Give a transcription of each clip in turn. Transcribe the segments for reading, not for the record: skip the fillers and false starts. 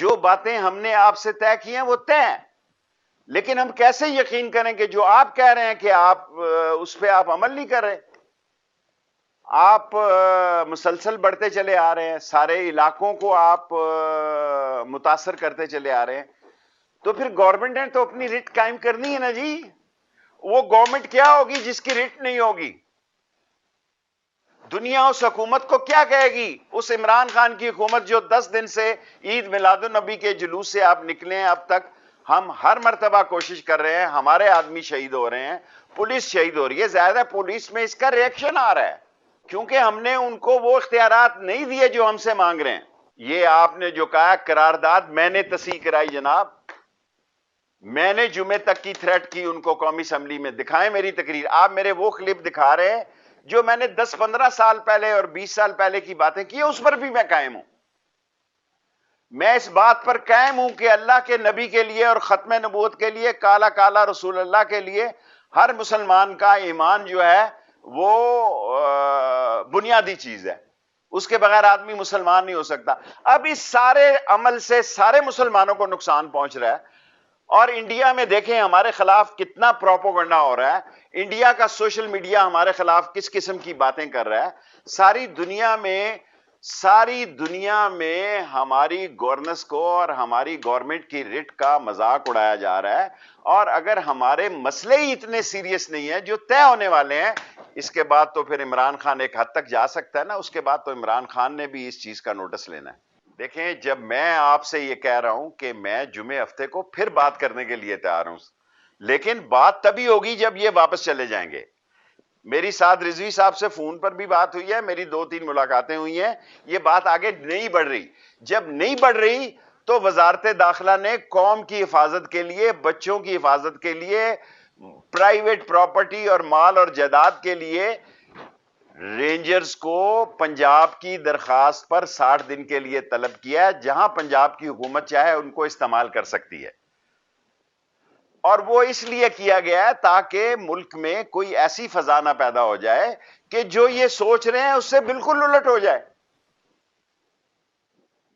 جو باتیں ہم نے آپ سے طے کی ہیں وہ طے ہیں، لیکن ہم کیسے یقین کریں کہ جو آپ کہہ رہے ہیں کہ آپ اس پہ آپ عمل نہیں کر رہے؟ آپ مسلسل بڑھتے چلے آ رہے ہیں، سارے علاقوں کو آپ متاثر کرتے چلے آ رہے ہیں، تو پھر گورنمنٹ نے تو اپنی رٹ قائم کرنی ہے نا جی۔ وہ گورنمنٹ کیا ہوگی جس کی رٹ نہیں ہوگی؟ دنیا اس حکومت کو کیا کہے گی؟ اس عمران خان کی حکومت جو 10 دن سے عید میلاد النبی کے جلوس سے آپ نکلے ہیں، اب تک ہم ہر مرتبہ کوشش کر رہے ہیں، ہمارے آدمی شہید ہو رہے ہیں، پولیس شہید ہو رہی ہے، زیادہ پولیس میں اس کا ریئیکشن آ رہا ہے کیونکہ ہم نے ان کو وہ اختیارات نہیں دیے جو ہم سے مانگ رہے ہیں۔ یہ آپ نے جو کہا قرارداد میں نے تصحیح کرائی جناب، میں نے جمعے تک کی تھریٹ کی ان کو قومی اسمبلی میں، دکھائیں میری تقریر، آپ میرے وہ کلپ دکھا رہے ہیں جو میں نے 10-15 سال پہلے اور 20 سال پہلے کی باتیں کی، اس پر بھی میں قائم ہوں۔ میں اس بات پر قائم ہوں کہ اللہ کے نبی کے لیے اور ختم نبوت کے لیے، کالا کالا رسول اللہ کے لیے ہر مسلمان کا ایمان جو ہے وہ بنیادی چیز ہے، اس کے بغیر آدمی مسلمان نہیں ہو سکتا۔ اب اس سارے عمل سے سارے مسلمانوں کو نقصان پہنچ رہا ہے، اور انڈیا میں دیکھیں ہمارے خلاف کتنا پروپیگنڈا ہو رہا ہے، انڈیا کا سوشل میڈیا ہمارے خلاف کس قسم کی باتیں کر رہا ہے، ساری دنیا میں ہماری گورننس کو اور ہماری گورنمنٹ کی رٹ کا مذاق اڑایا جا رہا ہے۔ اور اگر ہمارے مسئلے ہی اتنے سیریس نہیں ہیں جو طے ہونے والے ہیں، اس کے بعد تو پھر عمران خان ایک حد تک جا سکتا ہے نا، اس کے بعد تو عمران خان نے بھی اس چیز کا نوٹس لینا ہے۔ دیکھیں، جب میں آپ سے یہ کہہ رہا ہوں کہ میں جمعے ہفتے کو پھر بات کرنے کے لیے تیار ہوں، لیکن بات تبھی ہوگی جب یہ واپس چلے جائیں گے۔ میری ساتھ رضوی صاحب سے فون پر بھی بات ہوئی ہے، میری 2-3 ملاقاتیں ہوئی ہیں، یہ بات آگے نہیں بڑھ رہی۔ جب نہیں بڑھ رہی تو وزارت داخلہ نے قوم کی حفاظت کے لیے، بچوں کی حفاظت کے لیے، پرائیویٹ پراپرٹی اور مال اور جائیداد کے لیے رینجرز کو پنجاب کی درخواست پر 60 دن کے لیے طلب کیا ہے، جہاں پنجاب کی حکومت چاہے ان کو استعمال کر سکتی ہے، اور وہ اس لیے کیا گیا ہے تاکہ ملک میں کوئی ایسی فضا نہ پیدا ہو جائے کہ جو یہ سوچ رہے ہیں اس سے بالکل الٹ ہو جائے،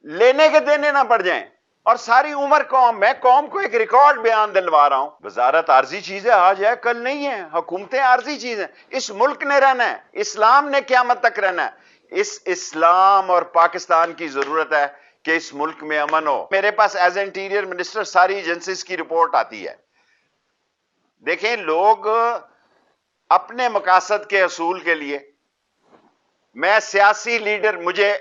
لینے کے دینے نہ پڑ جائیں۔ اور ساری عمر میں قوم کو ایک ریکارڈ بیان دلوا رہا ہوں، وزارت عارضی چیز ہے، آج ہے کل نہیں ہے، حکومتیں عارضی چیز ہیں، اس ملک نے رہنا ہے، اسلام نے قیامت تک رہنا ہے، اس اسلام اور پاکستان کی ضرورت ہے کہ اس ملک میں امن ہو۔ میرے پاس ایز انٹیریئر منسٹر ساری ایجنسیز کی رپورٹ آتی ہے۔ دیکھیں، لوگ اپنے مقاصد کے حصول کے لیے، میں سیاسی لیڈر، مجھے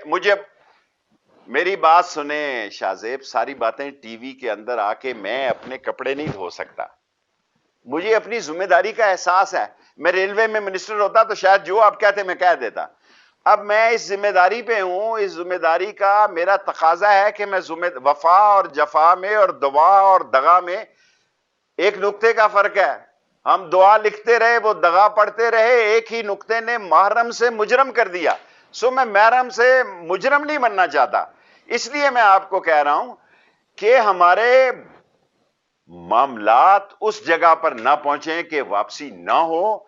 میری بات سنیں شاہ زیب، ساری باتیں ٹی وی کے اندر آ کے میں اپنے کپڑے نہیں دھو سکتا، مجھے اپنی ذمہ داری کا احساس ہے۔ میں ریلوے میں منسٹر ہوتا تو شاید جو آپ کہتے میں کہہ دیتا، اب میں اس ذمہ داری پہ ہوں، اس ذمہ داری کا میرا تقاضا ہے کہ میں وفا اور جفا میں اور دعا اور دغا میں ایک نقطے کا فرق ہے، ہم دعا لکھتے رہے، وہ دغا پڑھتے رہے، ایک ہی نقطے نے محرم سے مجرم کر دیا، سو میں محرم سے مجرم نہیں بننا چاہتا۔ اس لیے میں آپ کو کہہ رہا ہوں کہ ہمارے معاملات اس جگہ پر نہ پہنچیں کہ واپسی نہ ہو۔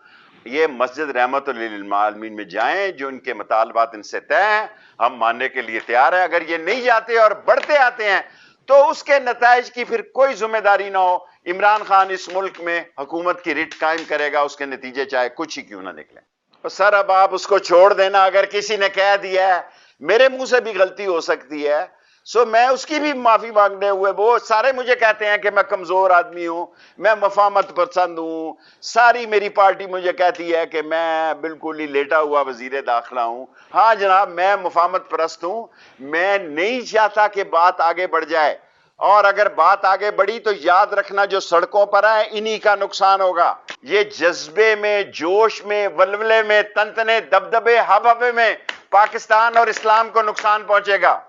یہ مسجد رحمت للعالمین میں جائیں، جو ان کے مطالبات ان سے طے ہیں، ہم ماننے کے لیے تیار ہیں۔ اگر یہ نہیں جاتے اور بڑھتے آتے ہیں تو اس کے نتائج کی پھر کوئی ذمہ داری نہ ہو۔ عمران خان اس ملک میں حکومت کی رٹ قائم کرے گا، اس کے نتیجے چاہے کچھ ہی کیوں نہ نکلیں۔ سر اب آپ اس کو چھوڑ دینا، اگر کسی نے کہہ دیا ہے، میرے منہ سے بھی غلطی ہو سکتی ہے، سو میں اس کی بھی معافی مانگنے ہوئے، وہ سارے مجھے کہتے ہیں کہ میں کمزور آدمی ہوں، میں مفاہمت پسند ہوں، ساری میری پارٹی مجھے کہتی ہے کہ میں بالکل ہی لیٹا ہوا وزیر داخلہ ہوں۔ ہاں جناب، میں مفاہمت پرست ہوں، میں نہیں چاہتا کہ بات آگے بڑھ جائے، اور اگر بات آگے بڑھی تو یاد رکھنا جو سڑکوں پر ہے انہی کا نقصان ہوگا۔ یہ جذبے میں، جوش میں، ولولے میں، تنتنے دبدبے ہبے میں پاکستان اور اسلام کو نقصان پہنچے گا،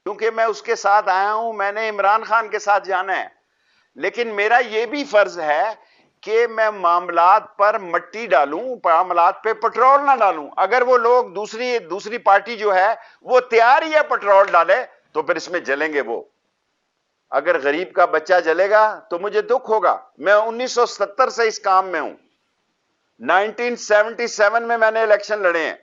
کیونکہ میں اس کے ساتھ آیا ہوں، میں نے عمران خان کے ساتھ جانا ہے، لیکن میرا یہ بھی فرض ہے کہ میں معاملات پر مٹی ڈالوں، معاملات پہ پٹرول نہ ڈالوں۔ اگر وہ لوگ دوسری پارٹی جو ہے وہ تیار ہی ہے پٹرول ڈالے تو پھر اس میں جلیں گے وہ۔ اگر غریب کا بچہ جلے گا تو مجھے دکھ ہوگا۔ میں 1970 سے اس کام میں ہوں، 1977 میں نے الیکشن لڑے ہیں،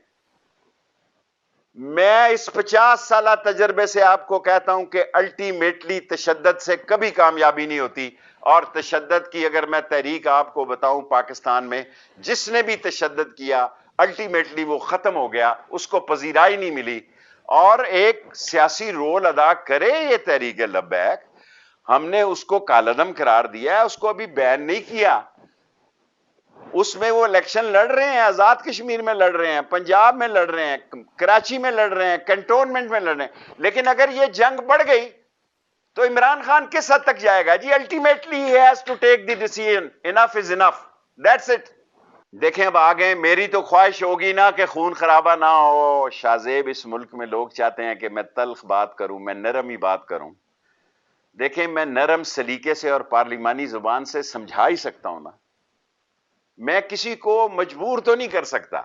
میں اس 50 سالہ تجربے سے آپ کو کہتا ہوں کہ الٹیمیٹلی تشدد سے کبھی کامیابی نہیں ہوتی، اور تشدد کی اگر میں تحریک آپ کو بتاؤں پاکستان میں جس نے بھی تشدد کیا الٹیمیٹلی وہ ختم ہو گیا، اس کو پذیرائی نہیں ملی، اور ایک سیاسی رول ادا کرے یہ تحریک لبیک، ہم نے اس کو کالعدم قرار دیا ہے، اس کو ابھی بین نہیں کیا، اس میں وہ الیکشن لڑ رہے ہیں، آزاد کشمیر میں لڑ رہے ہیں، پنجاب میں لڑ رہے ہیں، کراچی میں لڑ رہے ہیں، کنٹونمنٹ میں لڑ رہے ہیں، لیکن اگر یہ جنگ بڑھ گئی تو عمران خان کس حد تک جائے گا؟ جی ultimately he has to take the decision, enough is enough, that's it. دیکھیں اب آگے میری تو خواہش ہوگی نا کہ خون خرابہ نہ ہو شاہ زیب، اس ملک میں لوگ چاہتے ہیں کہ میں تلخ بات کروں، میں نرم ہی بات کروں۔ دیکھیں میں نرم سلیقے سے اور پارلیمانی زبان سے سمجھا ہی سکتا ہوں نا، میں کسی کو مجبور تو نہیں کر سکتا۔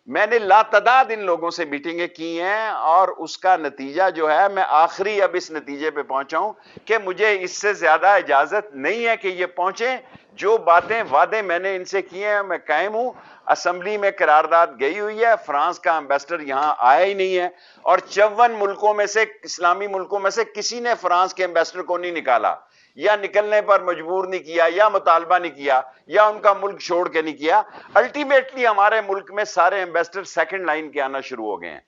میں نے لاتعداد ان لوگوں سے میٹنگیں کی ہیں، اور اس کا نتیجہ جو ہے، میں آخری اب اس نتیجے پہ پہنچا ہوں کہ مجھے اس سے زیادہ اجازت نہیں ہے کہ یہ پہنچیں۔ جو باتیں وعدے میں نے ان سے کیے ہیں میں قائم ہوں۔ اسمبلی میں قرارداد گئی ہوئی ہے، فرانس کا ایمبیسڈر یہاں آیا ہی نہیں ہے، اور 54 ملکوں میں سے، اسلامی ملکوں میں سے کسی نے فرانس کے ایمبیسڈر کو نہیں نکالا، یا نکلنے پر مجبور نہیں کیا، یا مطالبہ نہیں کیا، یا ان کا ملک چھوڑ کے نہیں کیا۔ الٹیمیٹلی ہمارے ملک میں سارے ایمبیسڈر سیکنڈ لائن کے آنا شروع ہو گئے ہیں،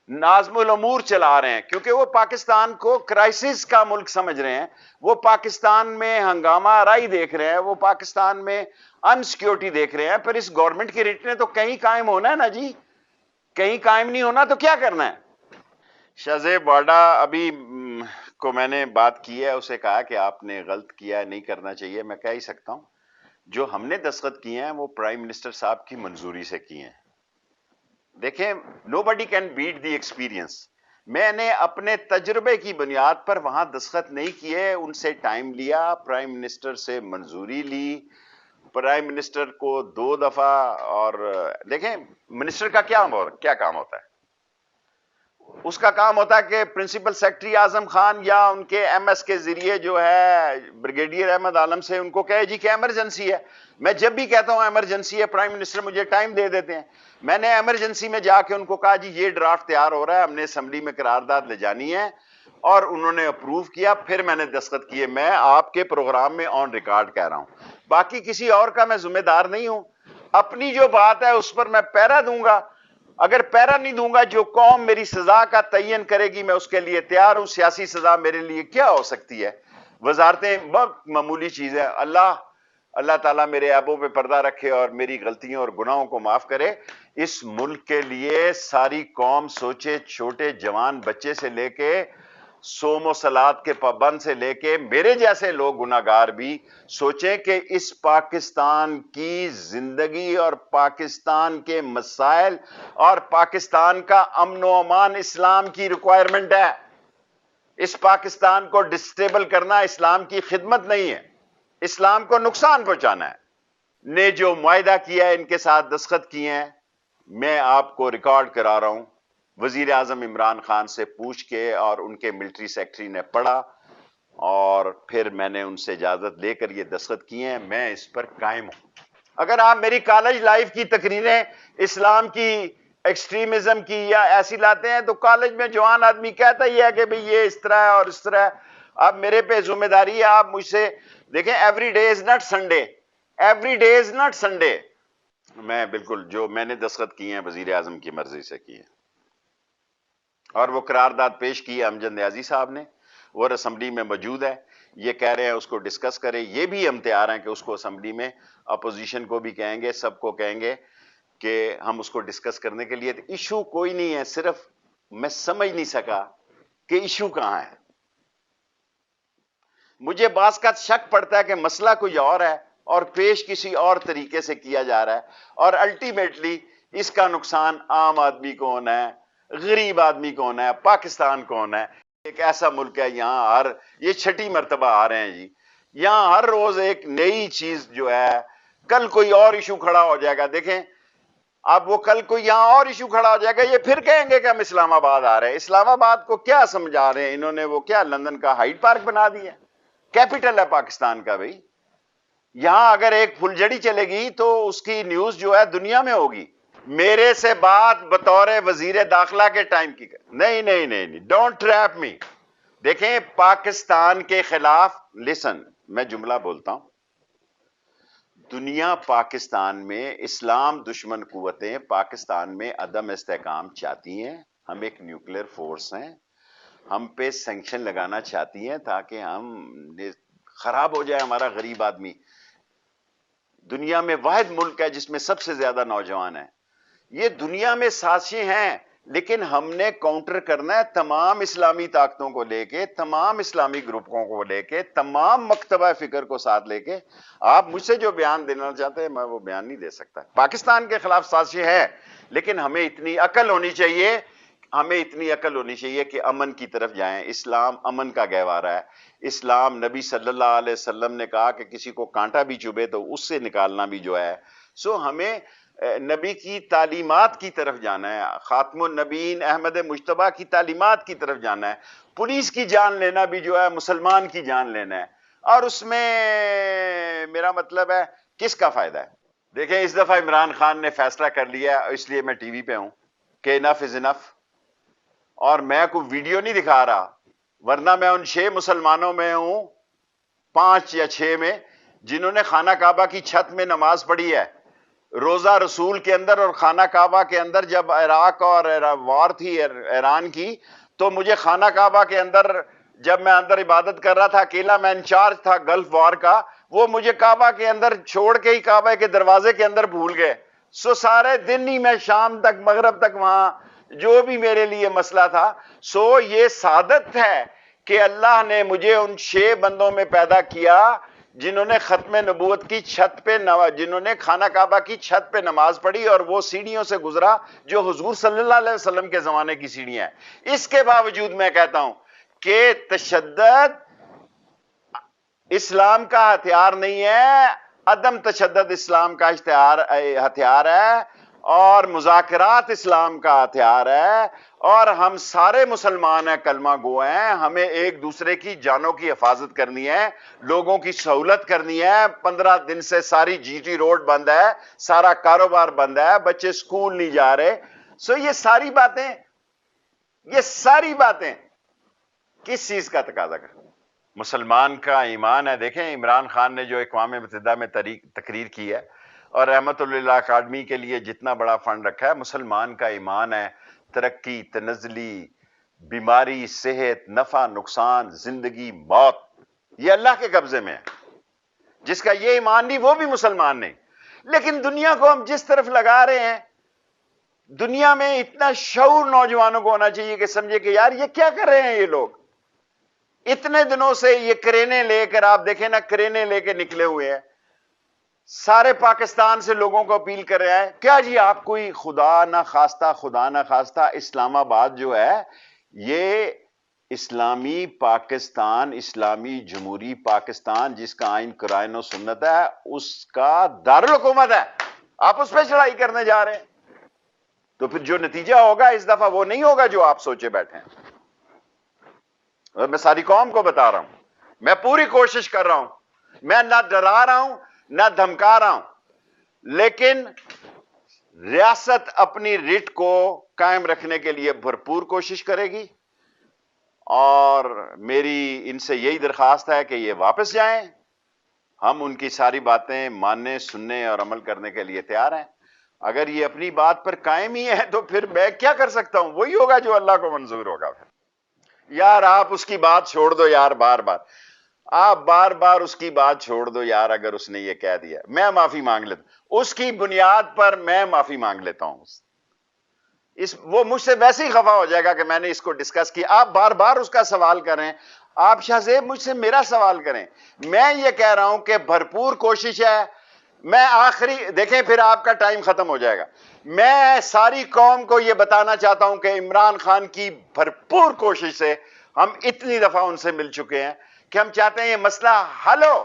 نازم الامور چلا رہے ہیں، کیونکہ وہ پاکستان کو کرائسس کا ملک سمجھ رہے ہیں، وہ پاکستان میں ہنگامہ آرائی دیکھ رہے ہیں، وہ پاکستان میں انسیکیورٹی دیکھ رہے ہیں۔ پھر اس گورنمنٹ کی ریٹ نے تو کہیں قائم ہونا ہے نا جی، کہیں قائم نہیں ہونا تو کیا کرنا ہے؟ شاہ زیب واڈا ابھی کو میں نے بات کی ہے، اسے کہا کہ آپ نے غلط کیا ہے، نہیں کرنا چاہیے۔ میں کہہ ہی سکتا ہوں جو ہم نے دستخط کیے ہیں وہ پرائم منسٹر صاحب کی منظوری سے کیے ہیں۔ دیکھیں نو بڈی کین بیٹ دی ایکسپیرینس، میں نے اپنے تجربے کی بنیاد پر وہاں دستخط نہیں کیے، ان سے ٹائم لیا، پرائم منسٹر سے منظوری لی، پرائم منسٹر کو 2 دفعہ، اور دیکھیں منسٹر کا کیا کام ہوتا ہے؟ اس کا کام ہوتا ہے کہ پرنسپل سیکرٹری اعظم خان یا ان کے ایم ایس کے ذریعے جو ہے بریگیڈیئر احمد عالم سے ان کو کہے جی کہ ایمرجنسی ہے۔ میں جب بھی کہتا ہوں ایمرجنسی ہے، پرائم منسٹر مجھے ٹائم دے دیتے ہیں۔ میں نے ایمرجنسی میں جا کے ان کو کہا جی یہ ڈرافٹ تیار ہو رہا ہے، ہم نے اسمبلی میں قرارداد لے جانی ہے، اور انہوں نے اپروو کیا، پھر میں نے دستخط کیے۔ میں آپ کے پروگرام میں آن ریکارڈ کہہ رہا ہوں، باقی کسی اور کا میں ذمہ دار نہیں ہوں۔ اپنی جو بات ہے اس پر میں پیرا دوں گا، اگر پیرا نہیں دوں گا، جو قوم میری سزا کا تعین کرے گی میں اس کے لیے تیار ہوں۔ سیاسی سزا میرے لیے کیا ہو سکتی ہے؟ وزارتیں بہت معمولی چیز ہے۔ اللہ تعالیٰ میرے عیبوں پہ پردہ رکھے اور میری غلطیوں اور گناہوں کو معاف کرے۔ اس ملک کے لیے ساری قوم سوچے، چھوٹے جوان بچے سے لے کے صوم و صلات کے پابند سے لے کے میرے جیسے لوگ گناہگار بھی سوچیں کہ اس پاکستان کی زندگی اور پاکستان کے مسائل اور پاکستان کا امن و امان اسلام کی ریکوائرمنٹ ہے۔ اس پاکستان کو ڈسٹیبل کرنا اسلام کی خدمت نہیں ہے، اسلام کو نقصان پہنچانا ہے۔ نے جو معاہدہ کیا ہے، ان کے ساتھ دستخط کیے ہیں، میں آپ کو ریکارڈ کرا رہا ہوں، وزیر اعظم عمران خان سے پوچھ کے، اور ان کے ملٹری سیکرٹری نے پڑھا، اور پھر میں نے ان سے اجازت لے کر یہ دستخط کیے ہیں۔ میں اس پر قائم ہوں۔ اگر آپ میری کالج لائف کی تقریریں اسلام کی، ایکسٹریمزم کی یا ایسی لاتے ہیں، تو کالج میں جوان آدمی کہتا ہی ہے کہ بھئی یہ اس طرح ہے اور اس طرح ہے۔ اب میرے پہ ذمہ داری ہے، آپ مجھ سے دیکھیں، every day is not Sunday, every day is not Sunday. میں بالکل جو میں نے دستخط کیے ہیں وزیر اعظم کی مرضی سے کیے ہیں، اور وہ قرارداد پیش کی ہے امجد نیازی صاحب نے، وہ اسمبلی میں موجود ہے، یہ کہہ رہے ہیں اس کو ڈسکس کریں۔ یہ بھی ہم تیار ہیں کہ اس کو اسمبلی میں اپوزیشن کو بھی کہیں گے، سب کو کہیں گے کہ ہم اس کو ڈسکس کرنے کے لیے۔ ایشو کوئی نہیں ہے، صرف میں سمجھ نہیں سکا کہ ایشو کہاں ہے۔ مجھے بعض کا شک پڑتا ہے کہ مسئلہ کوئی اور ہے اور پیش کسی اور طریقے سے کیا جا رہا ہے، اور الٹیمیٹلی اس کا نقصان عام آدمی کو ہونا ہے، غریب آدمی کو ہونا ہے، پاکستان کو ہونا ہے۔ ایک ایسا ملک ہے یہاں یہ 6ٹھی مرتبہ آ رہے ہیں جی، یہاں ہر روز ایک نئی چیز جو ہے، کل کوئی اور ایشو کھڑا ہو جائے گا۔ دیکھیں اب وہ کل کوئی یہاں اور ایشو کھڑا ہو جائے گا، یہ پھر کہیں گے کہ ہم اسلام آباد آ رہے ہیں۔ اسلام آباد کو کیا سمجھا رہے ہیں انہوں نے؟ وہ کیا لندن کا ہائیڈ پارک بنا دیا؟ کیپٹل ہے پاکستان کا بھائی، یہاں اگر ایک پھلجڑی چلے گی تو اس کی نیوز جو ہے دنیا میں ہوگی۔ میرے سے بات بطور وزیر داخلہ کے ٹائم کی نہیں نہیں نہیں نہیں، ڈونٹ ٹریپ می. دیکھیں پاکستان کے خلاف، لسن میں جملہ بولتا ہوں، دنیا پاکستان میں اسلام دشمن قوتیں پاکستان میں عدم استحکام چاہتی ہیں. ہم ایک نیوکلیر فورس ہیں، ہم پہ سینکشن لگانا چاہتی ہیں تاکہ ہم خراب ہو جائے ہمارا غریب آدمی. دنیا میں واحد ملک ہے جس میں سب سے زیادہ نوجوان ہیں. یہ دنیا میں سازشیں ہیں، لیکن ہم نے کاؤنٹر کرنا ہے تمام اسلامی طاقتوں کو لے کے، تمام اسلامی گروپوں کو لے کے، تمام مکتبہ فکر کو ساتھ لے کے. آپ مجھ سے جو بیان دینا چاہتے ہیں میں وہ بیان نہیں دے سکتا. پاکستان کے خلاف سازشیں ہیں، لیکن ہمیں اتنی عقل ہونی چاہیے، ہمیں اتنی عقل ہونی چاہیے کہ امن کی طرف جائیں. اسلام امن کا گہوارہ ہے. اسلام، نبی صلی اللہ علیہ وسلم نے کہا کہ کسی کو کانٹا بھی چبھے تو اس سے نکالنا بھی جو ہے. سو ہمیں نبی کی تعلیمات کی طرف جانا ہے، خاتم النبیین احمد مجتبیٰ کی تعلیمات کی طرف جانا ہے. پولیس کی جان لینا بھی جو ہے مسلمان کی جان لینا ہے، اور اس میں میرا مطلب ہے کس کا فائدہ ہے. دیکھیں اس دفعہ عمران خان نے فیصلہ کر لیا ہے، اس لیے میں ٹی وی پہ ہوں کہ انف از انف، اور میں کوئی ویڈیو نہیں دکھا رہا، ورنہ میں ان 6 مسلمانوں میں ہوں، 5 یا 6 میں، جنہوں نے خانہ کعبہ کی چھت میں نماز پڑھی ہے. روزہ رسول کے اندر اور خانہ کعبہ کے اندر جب عراق اور وار تھی ایران کی، تو مجھے خانہ کعبہ کے اندر جب میں اندر عبادت کر رہا تھا اکیلا، میں انچارج تھا گلف وار کا، وہ مجھے کعبہ کے اندر چھوڑ کے ہی کعبہ کے دروازے کے اندر بھول گئے. سو سارے دن ہی میں شام تک مغرب تک وہاں جو بھی میرے لیے مسئلہ تھا. سو یہ سعادت ہے کہ اللہ نے مجھے ان 6 بندوں میں پیدا کیا جنہوں نے ختم نبوت کی چھت پہ جنہوں نے خانہ کعبہ کی چھت پہ نماز پڑھی اور وہ سیڑھیوں سے گزرا جو حضور صلی اللہ علیہ وسلم کے زمانے کی سیڑھیاں ہیں. اس کے باوجود میں کہتا ہوں کہ تشدد اسلام کا ہتھیار نہیں ہے، عدم تشدد اسلام کا ہتھیار ہے، اور مذاکرات اسلام کا ہتھیار ہے. اور ہم سارے مسلمان ہیں، کلمہ گو ہیں، ہمیں ایک دوسرے کی جانوں کی حفاظت کرنی ہے، لوگوں کی سہولت کرنی ہے. 15 دن سے ساری جی ٹی روڈ بند ہے، سارا کاروبار بند ہے، بچے سکول نہیں جا رہے. سو یہ ساری باتیں کس چیز کا تقاضا کر؟ مسلمان کا ایمان ہے. دیکھیں عمران خان نے جو اقوام متحدہ میں تقریر کی ہے اور رحمت اللہ اکیڈمی کے لیے جتنا بڑا فنڈ رکھا ہے، مسلمان کا ایمان ہے ترقی، تنزلی، بیماری، صحت، نفع، نقصان، زندگی، موت، یہ اللہ کے قبضے میں ہے. جس کا یہ ایمان نہیں وہ بھی مسلمان نہیں. لیکن دنیا کو ہم جس طرف لگا رہے ہیں، دنیا میں اتنا شعور نوجوانوں کو ہونا چاہیے کہ سمجھے کہ یار یہ کیا کر رہے ہیں یہ لوگ. اتنے دنوں سے یہ کرینے لے کر، آپ دیکھیں نا، کرینے لے کے نکلے ہوئے ہیں، سارے پاکستان سے لوگوں کو اپیل کر رہے ہیں کیا جی آپ کوئی خدا نہ خواستہ اسلام آباد جو ہے یہ اسلامی پاکستان، اسلامی جمہوری پاکستان جس کا آئین قرآن و سنت ہے، اس کا دارالحکومت ہے، آپ اس پہ چڑھائی کرنے جا رہے ہیں. تو پھر جو نتیجہ ہوگا اس دفعہ وہ نہیں ہوگا جو آپ سوچے بیٹھے ہیں. اور میں ساری قوم کو بتا رہا ہوں، میں پوری کوشش کر رہا ہوں، میں نہ ڈرا رہا ہوں نہ دھمکا رہا ہوں، لیکن ریاست اپنی رٹ کو قائم رکھنے کے لیے بھرپور کوشش کرے گی. اور میری ان سے یہی درخواست ہے کہ یہ واپس جائیں. ہم ان کی ساری باتیں ماننے، سننے اور عمل کرنے کے لیے تیار ہیں. اگر یہ اپنی بات پر قائم ہی ہے تو پھر میں کیا کر سکتا ہوں؟ وہی ہوگا جو اللہ کو منظور ہوگا. پھر یار آپ اس کی بات چھوڑ دو یار، آپ بار بار اس کی بات چھوڑ دو یار. اگر اس نے یہ کہہ دیا میں معافی مانگ لیتا ہوں، اس کی بنیاد پر میں معافی مانگ لیتا ہوں. وہ مجھ سے ویسے ہی خفا ہو جائے گا کہ میں نے اس کو ڈسکس کیا. آپ بار بار اس کا سوال کریں، آپ شاہ زیب مجھ سے میرا سوال کریں. میں یہ کہہ رہا ہوں کہ بھرپور کوشش ہے. میں آخری دیکھیں پھر آپ کا ٹائم ختم ہو جائے گا. میں ساری قوم کو یہ بتانا چاہتا ہوں کہ عمران خان کی بھرپور کوشش سے ہم اتنی دفعہ ان سے مل چکے ہیں کہ ہم چاہتے ہیں یہ مسئلہ حل ہو.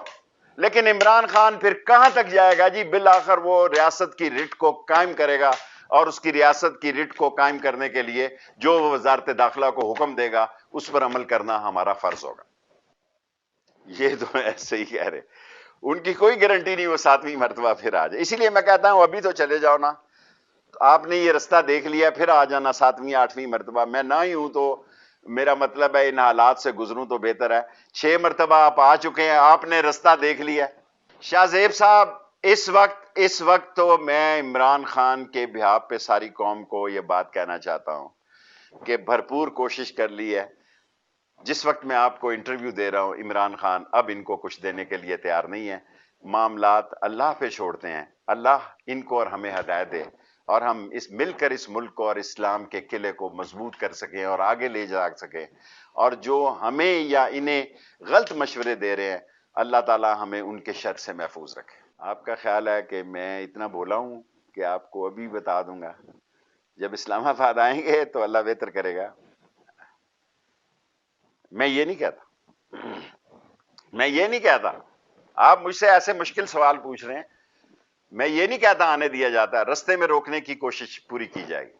لیکن عمران خان پھر کہاں تک جائے گا جی؟ بالآخر وہ ریاست کی رٹ کو قائم کرے گا، اور اس کی ریاست کی رٹ کو قائم کرنے کے لیے جو وزارت داخلہ کو حکم دے گا اس پر عمل کرنا ہمارا فرض ہوگا. یہ تو ایسے ہی کہہ رہے، ان کی کوئی گارنٹی نہیں وہ 7ویں مرتبہ پھر آ جائے. اسی لیے میں کہتا ہوں ابھی تو چلے جاؤ نا. آپ نے یہ رستہ دیکھ لیا، پھر آ جانا 7ویں 8ویں مرتبہ، میں نہ ہی ہوں تو میرا مطلب ہے ان حالات سے گزروں تو بہتر ہے۔ 6 مرتبہ آپ آ چکے ہیں، آپ نے رستہ دیکھ لیا۔ شاہ زیب صاحب، اس وقت تو میں عمران خان کے بہاف پہ ساری قوم کو یہ بات کہنا چاہتا ہوں کہ بھرپور کوشش کر لی ہے۔ جس وقت میں آپ کو انٹرویو دے رہا ہوں، عمران خان اب ان کو کچھ دینے کے لیے تیار نہیں ہے۔ معاملات اللہ پہ چھوڑتے ہیں، اللہ ان کو اور ہمیں ہدایت دے، اور ہم مل کر اس ملک کو اور اسلام کے قلعے کو مضبوط کر سکیں اور آگے لے جا سکیں۔ اور جو ہمیں یا انہیں غلط مشورے دے رہے ہیں، اللہ تعالی ہمیں ان کے شر سے محفوظ رکھے۔ آپ کا خیال ہے کہ میں اتنا بولا ہوں کہ آپ کو ابھی بتا دوں گا؟ جب اسلام آباد آئیں گے تو اللہ بہتر کرے گا۔ میں یہ نہیں کہتا آپ مجھ سے ایسے مشکل سوال پوچھ رہے ہیں، میں یہ نہیں کہتا آنے دیا جاتا ہے، رستے میں روکنے کی کوشش پوری کی جائے گی۔